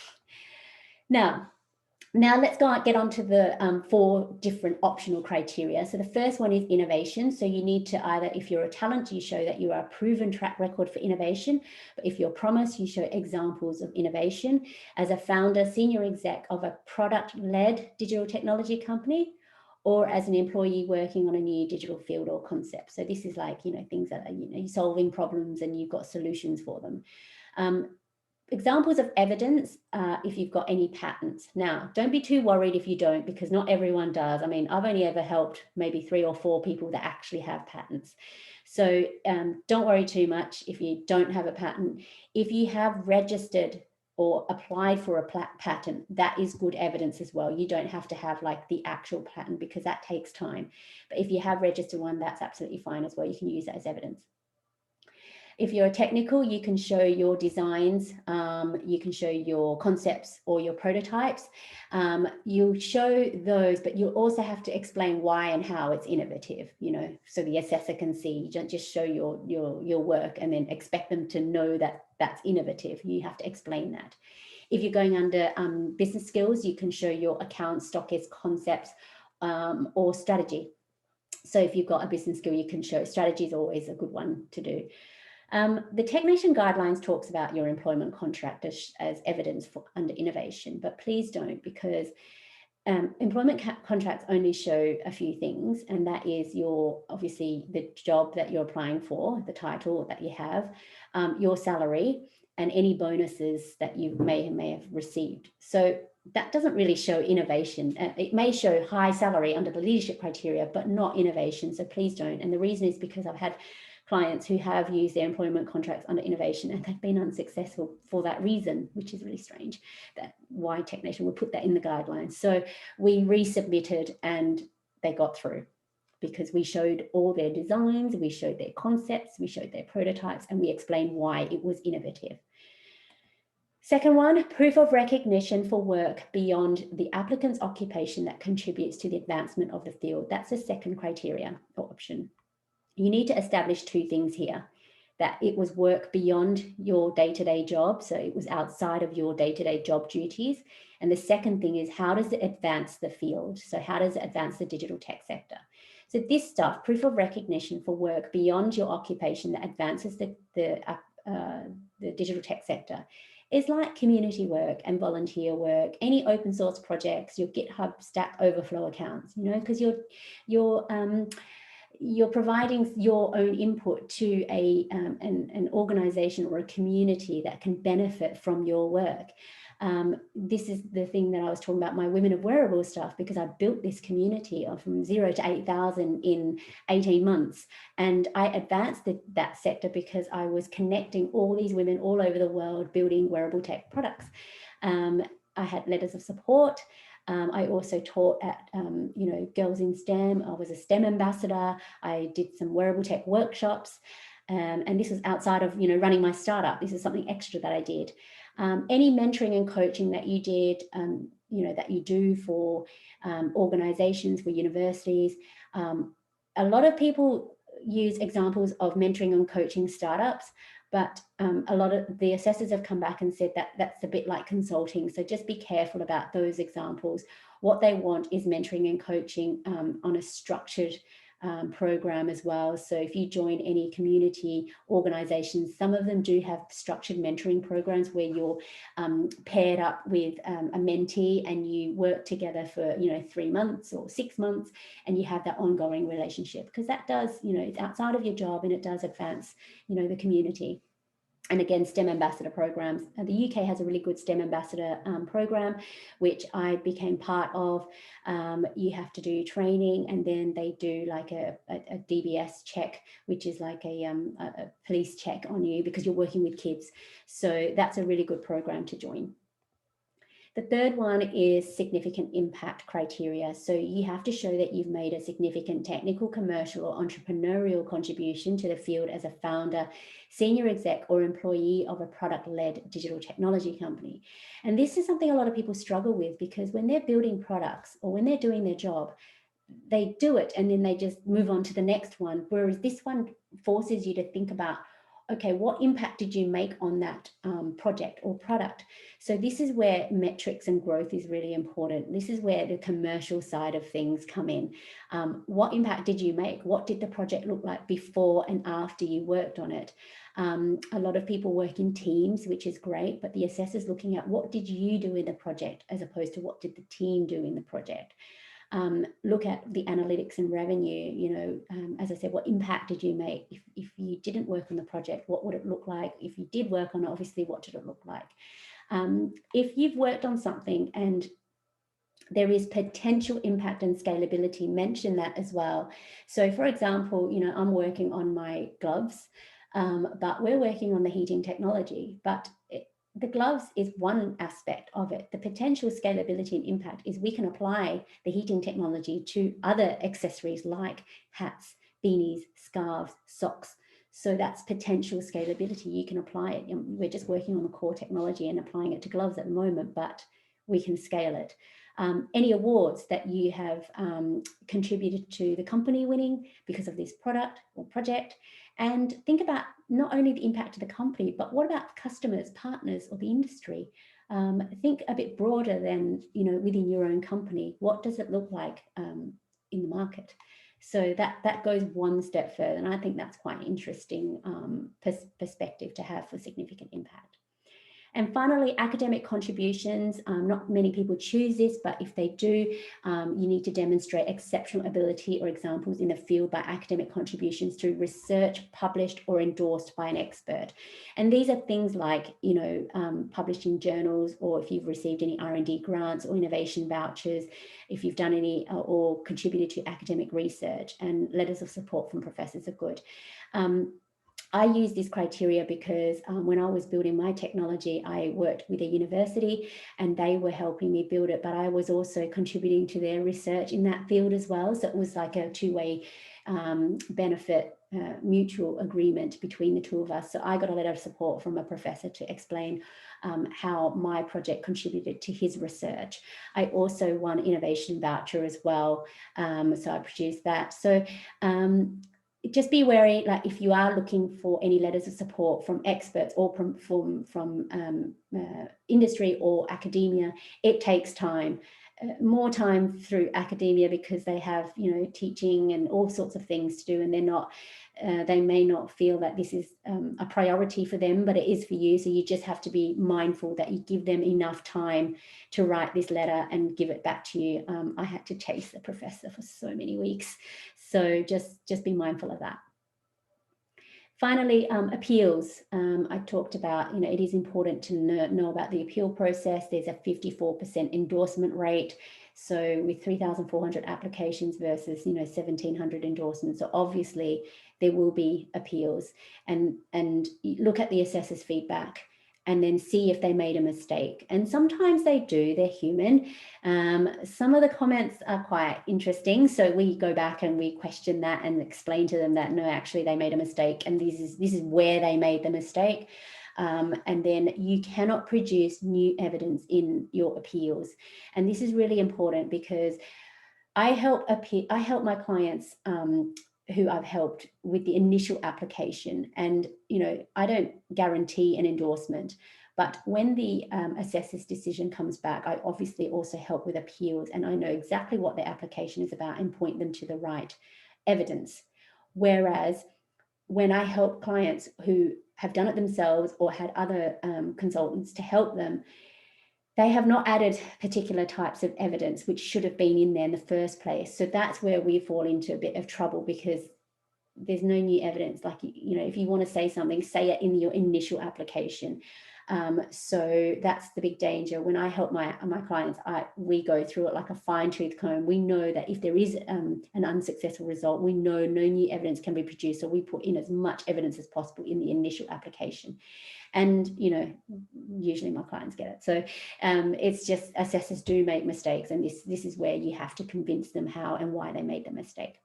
Now let's get on to the 4 different optional criteria. So the first one is innovation. So you need to either, if you're a talent, you show that you are a proven track record for innovation. But if you're promise, you show examples of innovation. As a founder, senior exec of a product-led digital technology company, or as an employee working on a new digital field or concept. So this is like, things that are, you're solving problems and you've got solutions for them. Examples of evidence, if you've got any patents. Now, don't be too worried if you don't, because not everyone does. I mean, I've only ever helped maybe 3 or 4 people that actually have patents. So don't worry too much if you don't have a patent. If you have registered or applied for a patent, that is good evidence as well. You don't have to have like the actual patent because that takes time. But if you have registered one, that's absolutely fine as well. You can use that as evidence. If you're a technical, you can show your designs, you can show your concepts or your prototypes. You'll show those, but you'll also have to explain why and how it's innovative, so the assessor can see. You don't just show your work and then expect them to know that that's innovative. You have to explain that. If you're going under business skills, you can show your accounts, stockist, concepts, or strategy. So if you've got a business skill, you can show strategy is always a good one to do. The Technician Guidelines talks about your employment contract as evidence for under innovation, but please don't, because employment contracts only show a few things, and that is obviously the job that you're applying for, the title that you have, your salary, and any bonuses that you may have received. So that doesn't really show innovation. It may show high salary under the leadership criteria, but not innovation. So please don't. And the reason is because I've had clients who have used their employment contracts under innovation and they've been unsuccessful for that reason, which is really strange, that why Technician would put that in the guidelines. So we resubmitted and they got through because we showed all their designs, we showed their concepts, we showed their prototypes, and we explained why it was innovative. Second one, proof of recognition for work beyond the applicant's occupation that contributes to the advancement of the field. That's the second criteria or option. You need to establish 2 things here, that it was work beyond your day-to-day job. So it was outside of your day-to-day job duties. And the second thing is, how does it advance the field? So how does it advance the digital tech sector? So this stuff, proof of recognition for work beyond your occupation that advances the digital tech sector, is like community work and volunteer work, any open source projects, your GitHub Stack Overflow accounts, because you're providing your own input to an organization or a community that can benefit from your work. This is the thing that I was talking about, my Women of Wearable stuff, because I built this community from 0 to 8,000 in 18 months. And I advanced that sector because I was connecting all these women all over the world building wearable tech products. I had letters of support. I also taught at, Girls in STEM. I was a STEM ambassador. I did some wearable tech workshops. And this was outside of, running my startup. This is something extra that I did. Any mentoring and coaching that you did, that you do for organizations, for universities. A lot of people use examples of mentoring and coaching startups, but a lot of the assessors have come back and said that that's a bit like consulting. So just be careful about those examples. What they want is mentoring and coaching on a structured program as well. So if you join any community organizations, some of them do have structured mentoring programs where you're paired up with a mentee and you work together for 3 months or 6 months, and you have that ongoing relationship, because that does, it's outside of your job and it does advance the community. And again, STEM ambassador programs. The UK has a really good STEM ambassador program, which I became part of. You have to do training, and then they do like a DBS check, which is like a police check on you because you're working with kids. So that's a really good program to join. The third one is significant impact criteria. So you have to show that you've made a significant technical, commercial, or entrepreneurial contribution to the field as a founder, senior exec, or employee of a product-led digital technology company. And this is something a lot of people struggle with, because when they're building products or when they're doing their job, they do it and then they just move on to the next one. Whereas this one forces you to think about, okay, what impact did you make on that project or product? So this is where metrics and growth is really important. This is where the commercial side of things come in. What impact did you make? What did the project look like before and after you worked on it? A lot of people work in teams, which is great, but the assessor's looking at what did you do in the project as opposed to what did the team do in the project. Look at the analytics and revenue, as I said, what impact did you make? If you didn't work on the project, what would it look like? If you did work on it, obviously, what did it look like? If you've worked on something and there is potential impact and scalability, mention that as well. So for example, I'm working on my gloves, but we're working on the heating technology, but the gloves is one aspect of it. The potential scalability and impact is we can apply the heating technology to other accessories like hats, beanies, scarves, socks. So that's potential scalability. You can apply it. We're just working on the core technology and applying it to gloves at the moment, but we can scale it. Any awards that you have contributed to the company winning because of this product or project. And think about not only the impact to the company, but what about customers, partners, or the industry? Think a bit broader than, within your own company. What does it look like in the market? So that goes one step further. And I think that's quite an interesting perspective to have for significant impact. And finally, academic contributions. Not many people choose this, but if they do, you need to demonstrate exceptional ability or examples in the field by academic contributions through research published or endorsed by an expert. And these are things like, published in journals, or if you've received any R&D grants or innovation vouchers, if you've done any or contributed to academic research, and letters of support from professors are good. I use this criteria because when I was building my technology, I worked with a university and they were helping me build it, but I was also contributing to their research in that field as well. So it was like a two-way benefit, mutual agreement between the two of us. So I got a letter of support from a professor to explain how my project contributed to his research. I also won innovation voucher as well. So I produced that. So just be wary, like if you are looking for any letters of support from experts or from industry or academia, it takes time. More time through academia because they have, teaching and all sorts of things to do, and they're not, they may not feel that this is a priority for them, but it is for you. So you just have to be mindful that you give them enough time to write this letter and give it back to you. I had to chase the professor for so many weeks. So just be mindful of that. Finally, appeals. I talked about, it is important to know about the appeal process. There's a 54% endorsement rate. So with 3,400 applications versus, 1,700 endorsements. So obviously there will be appeals, and look at the assessor's feedback and then see if they made a mistake. And sometimes they do, they're human. Some of the comments are quite interesting. So we go back and we question that and explain to them that, no, actually they made a mistake and this is where they made the mistake. And then you cannot produce new evidence in your appeals. And this is really important because I help my clients who I've helped with the initial application. And, I don't guarantee an endorsement, but when the assessor's decision comes back, I obviously also help with appeals, and I know exactly what their application is about and point them to the right evidence. Whereas when I help clients who have done it themselves or had other consultants to help them, they have not added particular types of evidence which should have been in there in the first place. So that's where we fall into a bit of trouble, because there's no new evidence. Like, you know, if you want to say something, say it in your initial application. So that's the big danger. When I help my clients, we go through it like a fine-tooth comb. We know that if there is an unsuccessful result, we know no new evidence can be produced. So we put in as much evidence as possible in the initial application. And, you know, usually my clients get it. So it's just assessors do make mistakes. And this is where you have to convince them how and why they made the mistake.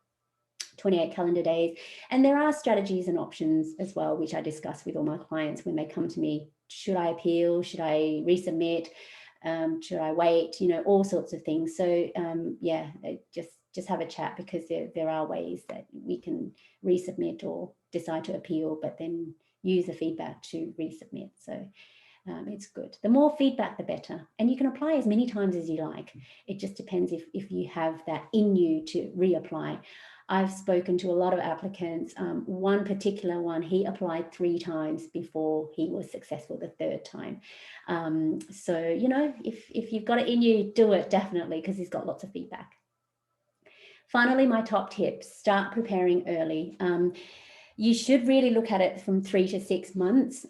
28 calendar days. And there are strategies and options as well, which I discuss with all my clients when they come to me. Should I appeal? Should I resubmit? Should I wait? You know, all sorts of things. So yeah, just have a chat, because there are ways that we can resubmit or decide to appeal, but then use the feedback to resubmit. So it's good. The more feedback, the better. And you can apply as many times as you like. It just depends if you have that in you to reapply. I've spoken to a lot of applicants. One particular one, he applied 3 times before he was successful the 3rd time. So, you know, if you've got it in you, do it definitely, because he's got lots of feedback. Finally, my top tips: start preparing early. You should really look at it from 3 to 6 months,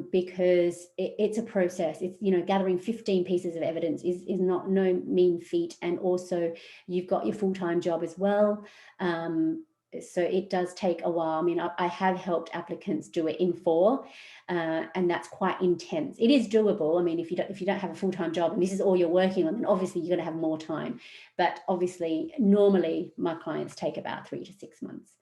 because it's a process. It's, you know, gathering 15 pieces of evidence is no mean feat. And also you've got your full-time job as well. So it does take a while. I mean, I have helped applicants do it in 4, and that's quite intense. It is doable. I mean, if you don't have a full-time job and this is all you're working on, then obviously you're going to have more time. But obviously, normally my clients take about 3 to 6 months.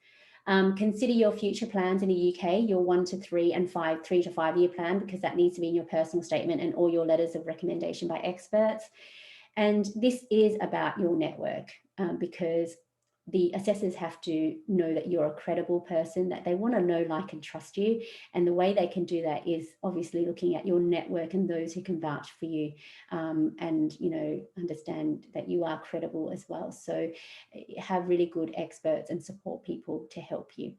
Consider your future plans in the UK, your 1 to 3 and 3 to 5 year plan, because that needs to be in your personal statement and all your letters of recommendation by experts. And this is about your network, because the assessors have to know that you're a credible person, that they want to know, like, and trust you. And the way they can do that is obviously looking at your network and those who can vouch for you, and, you know, understand that you are credible as well. So have really good experts and support people to help you.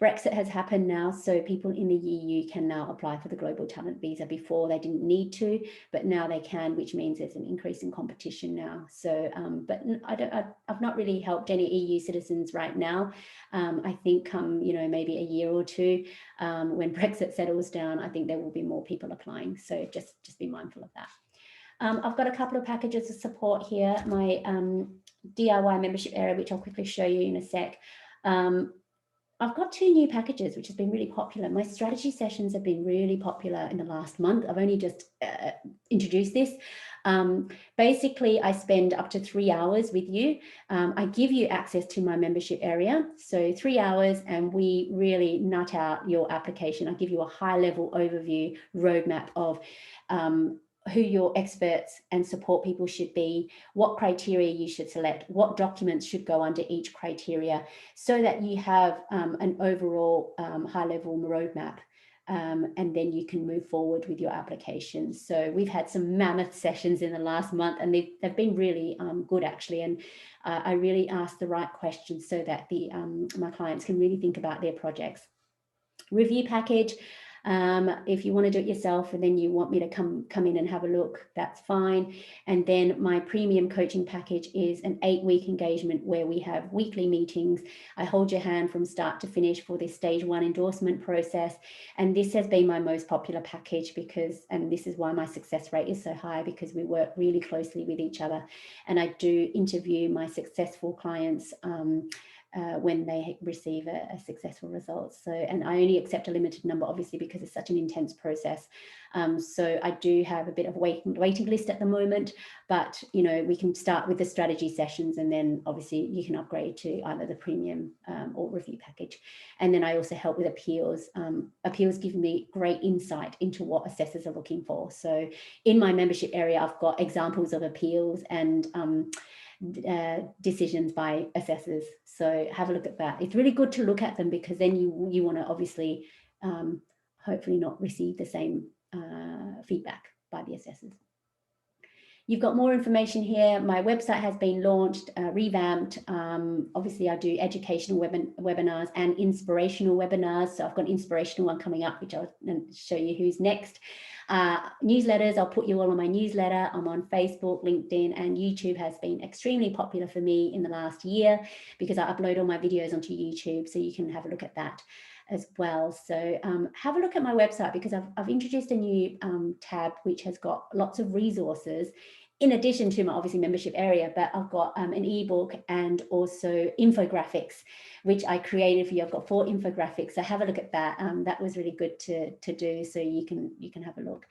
Brexit has happened now, so people in the EU can now apply for the Global Talent Visa. Before they didn't need to, but now they can, which means there's an increase in competition now. So, but I've not really helped any EU citizens right now. I think you know, maybe a year or two, when Brexit settles down, I think there will be more people applying. So just be mindful of that. I've got a couple of packages of support here. My DIY membership area, which I'll quickly show you in a sec. I've got 2 new packages, which has been really popular. My strategy sessions have been really popular in the last month. I've only just introduced this. Basically, I spend up to 3 hours with you. I give you access to my membership area. So 3 hours, and we really nut out your application. I give you a high-level overview roadmap of who your experts and support people should be, what criteria you should select, what documents should go under each criteria, so that you have an overall high-level roadmap, and then you can move forward with your application. So we've had some mammoth sessions in the last month, and they've been really good, actually. And I really ask the right questions so that my clients can really think about their projects. Review package. If you want to do it yourself and then you want me to come in and have a look, that's fine. And then my premium coaching package is an 8-week engagement where we have weekly meetings. I hold your hand from start to finish for this stage 1 endorsement process. And this has been my most popular package, and this is why my success rate is so high, because we work really closely with each other. And I do interview my successful clients when they receive a successful result. So, and I only accept a limited number, obviously, because it's such an intense process. So I do have a bit of a waiting list at the moment, but, you know, we can start with the strategy sessions, and then obviously you can upgrade to either the premium or review package. And then I also help with appeals. Appeals give me great insight into what assessors are looking for. So in my membership area, I've got examples of appeals and decisions by assessors. So have a look at that. It's really good to look at them, because then you want to obviously hopefully not receive the same feedback by the assessors. You've got more information here. My website has been launched, revamped. Obviously, I do educational webinars and inspirational webinars. So I've got an inspirational one coming up, which I'll show you who's next. Newsletters, I'll put you all on my newsletter. I'm on Facebook, LinkedIn, and YouTube has been extremely popular for me in the last year because I upload all my videos onto YouTube, so you can have a look at that as well. So have a look at my website because I've introduced a new tab which has got lots of resources in addition to my obviously membership area, but I've got an ebook and also infographics which I created for you. I've got 4 infographics, so have a look at that. That was really good to do, so you can have a look.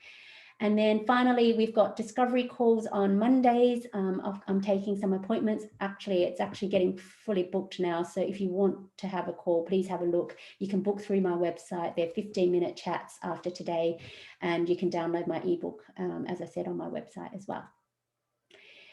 And then finally, we've got discovery calls on Mondays. I'm taking some appointments. Actually, it's actually getting fully booked now. So if you want to have a call, please have a look. You can book through my website. They're 15-minute chats after today, and you can download my ebook, as I said, on my website as well.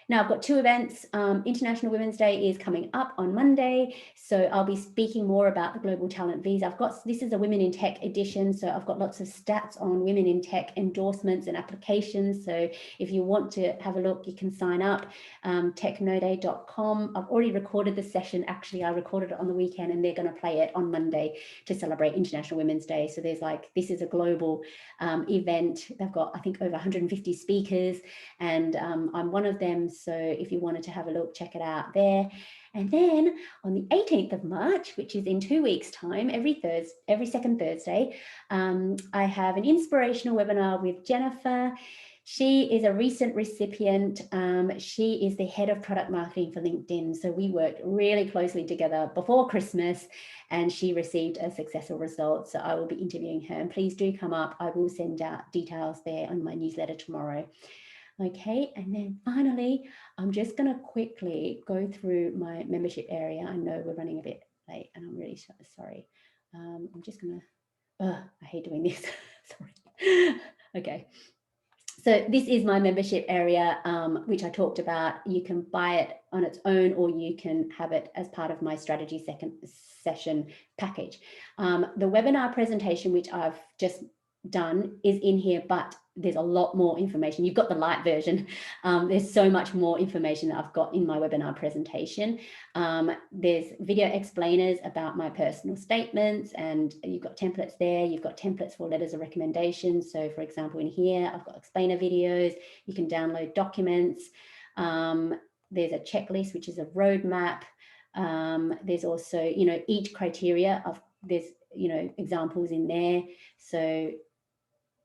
Now, I've got 2 events. International Women's Day is coming up on Monday, so I'll be speaking more about the Global Talent Visa. this is a Women in Tech edition, so I've got lots of stats on women in tech endorsements and applications. So if you want to have a look, you can sign up, technoday.com. I've already recorded the session. Actually, I recorded it on the weekend, and they're going to play it on Monday to celebrate International Women's Day. So there's this is a global event. They've got, I think, over 150 speakers, and I'm one of them. So if you wanted to have a look, check it out there. And then on the 18th of March, which is in 2 weeks' time, every second Thursday, I have an inspirational webinar with Jennifer. She is a recent recipient. She is the head of product marketing for LinkedIn. So we worked really closely together before Christmas, and she received a successful result. So I will be interviewing her, and please do come up. I will send out details there on my newsletter tomorrow. Okay, and then finally, I'm just going to quickly go through my membership area. I know we're running a bit late, and I'm really sorry. I'm just going to, I hate doing this, sorry. Okay, so this is my membership area, which I talked about. You can buy it on its own, or you can have it as part of my strategy session package. The webinar presentation, which I've just done, is in here, but there's a lot more information. You've got the light version. There's so much more information that I've got in my webinar presentation. There's video explainers about my personal statements, and you've got templates there. You've got templates for letters of recommendation. So for example, in here, I've got explainer videos. You can download documents. There's a checklist, which is a roadmap. There's also, each criteria of, there's, examples in there. So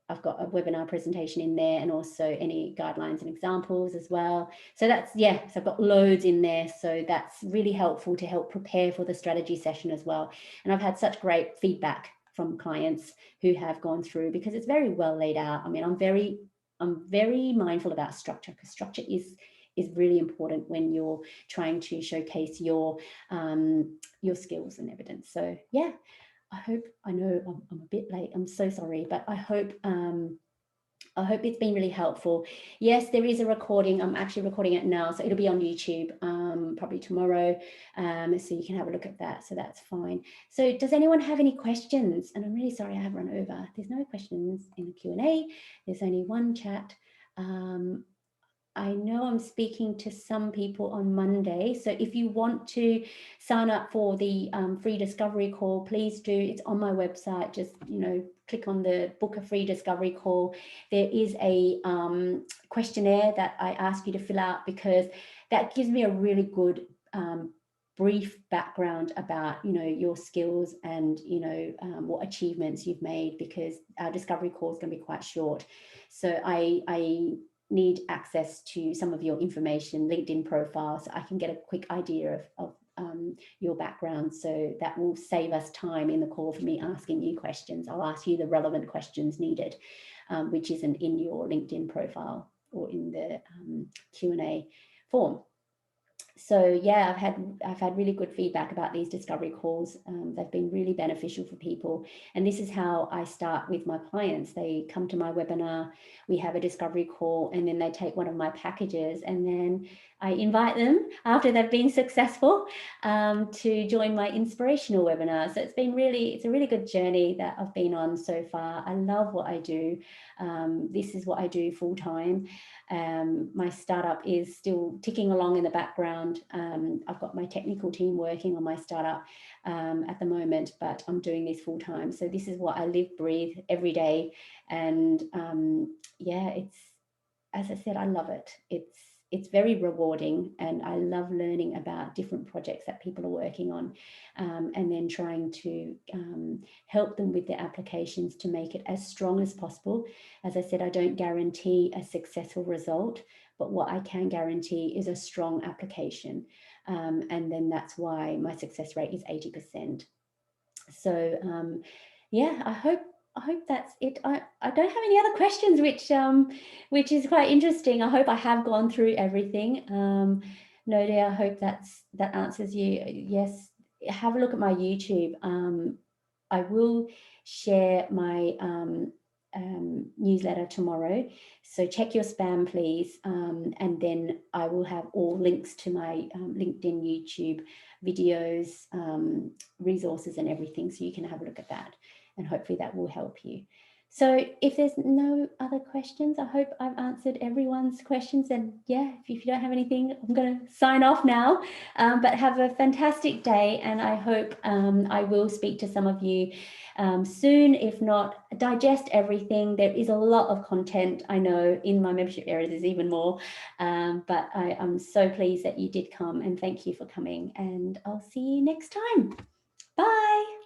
I've got a webinar presentation in there, and also any guidelines and examples as well. So that's, so I've got loads in there. So that's really helpful to help prepare for the strategy session as well. And I've had such great feedback from clients who have gone through, because it's very well laid out. I mean, I'm very mindful about structure, because structure is really important when you're trying to showcase your skills and evidence. So yeah. I know I'm a bit late. I'm so sorry, but I hope it's been really helpful. Yes, there is a recording. I'm actually recording it now, so it'll be on YouTube probably tomorrow. So you can have a look at that. So that's fine. So does anyone have any questions? And I'm really sorry I have run over. There's no questions in the Q&A. There's only one chat. I know I'm speaking to some people on Monday. So if you want to sign up for the free discovery call, please do. It's on my website. Just, click on the book a free discovery call. There is a questionnaire that I ask you to fill out, because that gives me a really good brief background about, your skills and, what achievements you've made, because our discovery call is going to be quite short. So I need access to some of your information, LinkedIn profile, so I can get a quick idea of your background. So that will save us time in the call for me asking you questions. I'll ask you the relevant questions needed, which isn't in your LinkedIn profile or in the Q&A form. So yeah, I've had really good feedback about these discovery calls. They've been really beneficial for people. And this is how I start with my clients. They come to my webinar, we have a discovery call, and then they take one of my packages, and then I invite them after they've been successful to join my inspirational webinar. So it's a really good journey that I've been on so far. I love what I do. This is what I do full time. My startup is still ticking along in the background. I've got my technical team working on my startup at the moment, but I'm doing this full time. So this is what I live, breathe every day. And yeah, it's, as I said, I love it. It's very rewarding, and I love learning about different projects that people are working on, and then trying to help them with their applications to make it as strong as possible. As I said, I don't guarantee a successful result, but what I can guarantee is a strong application. And then that's why my success rate is 80%. So yeah, I hope that's it. I don't have any other questions, which is quite interesting. I hope I have gone through everything. Nodi, I hope that answers you. Yes, have a look at my YouTube. I will share my newsletter tomorrow, so check your spam, please, and then I will have all links to my LinkedIn, YouTube videos, resources and everything, so you can have a look at that, and hopefully that will help you. So if there's no other questions, I hope I've answered everyone's questions. And yeah, if you don't have anything, I'm going to sign off now. But have a fantastic day, and I hope I will speak to some of you soon. If not, digest everything. There is a lot of content, I know, in my membership area. There's even more, but I'm so pleased that you did come, and thank you for coming, and I'll see you next time. Bye.